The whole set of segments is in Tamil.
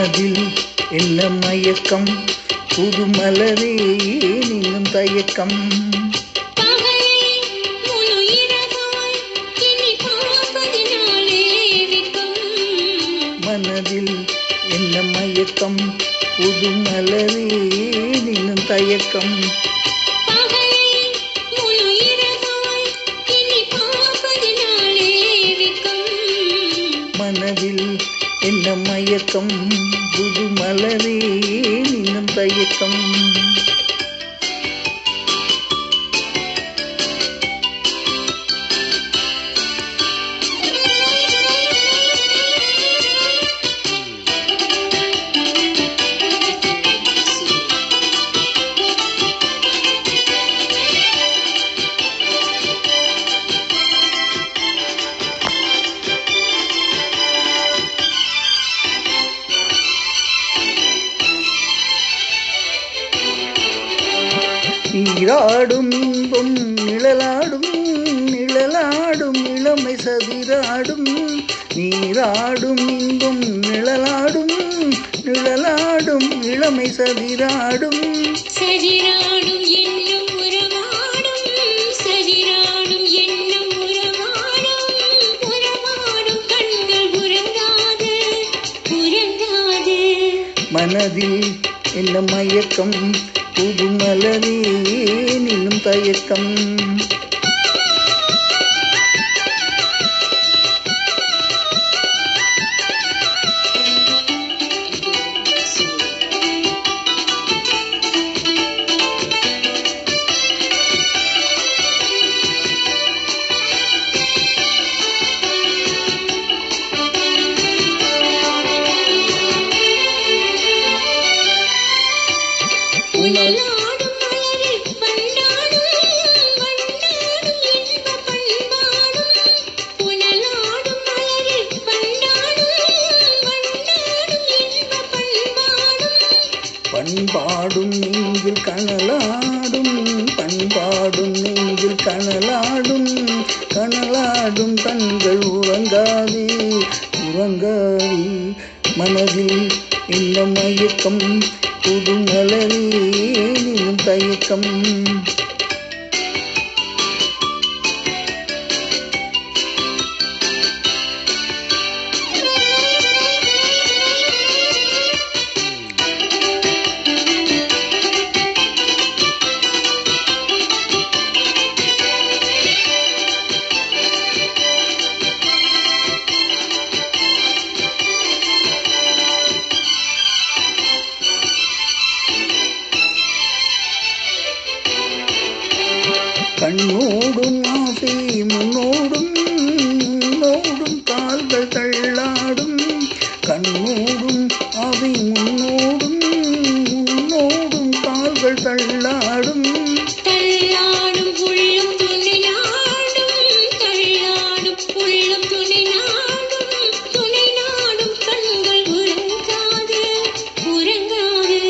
மனதில் என்ன மயக்கம், புது மலரே நீனும் தயக்கம். மனதில் என்ன மயக்கம், புது மலரே நீனும் தயக்கம். மனதில் என்ன மயக்கம், புது மலரே நீனும் தயக்கம். நீராடும் இன்பம் நிழலாடும், நிழலாடும் இளமை சதிராடும். நீராடும் இன்பம் நிழலாடும், நிழலாடும் இளமை சதிராடும். சதிராடும் என்னும் உறவாடும், சதிராடும் என்னும் உறவாடும். உறவாடும் கண்கள் உறங்காது, உறங்காது. மனதில் என்ன மயக்கம், புது மலரே நீனும் தயக்கம். உலலாடும் மலரில் பண்டாடும், வண்டாடும் இன்ப பண்பாடும். உலலாடும் மலரில் பண்டாடும், வண்டாடும் இன்ப பண்பாடும். பண்பாடும் நெஞ்சில் கனலாடும், பண்பாடும் நெஞ்சில் கனலாடும். கனலாடும் கண்கள் உறங்காது, உறங்காது. மனதில் என்ன மயக்கம், புது மலரே நீனும் தயக்கம். கண்ணோடும் ஆசை முன்னோடும், முன்னோடும் கால்கள் தள்ளாடும். கண்ணோடும் ஆசை முன்னோடும், முன்னோடும் கால்கள் தள்ளாடும். தள்ளாடும் உள்ளம் துணை நாடும், தள்ளாடும் உள்ளம் துணை நாடும். துணை நாடும் கண்கள் உறங்காது, உறங்காது.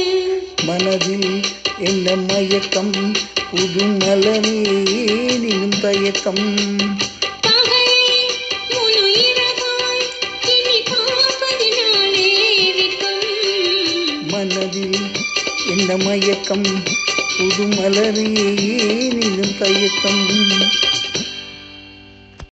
மனதில் என்ன மயக்கம், புது மலரே நீனும் தயக்கம். மனதில் என்ன மயக்கம், புது மலரே நீனும் தயக்கம்.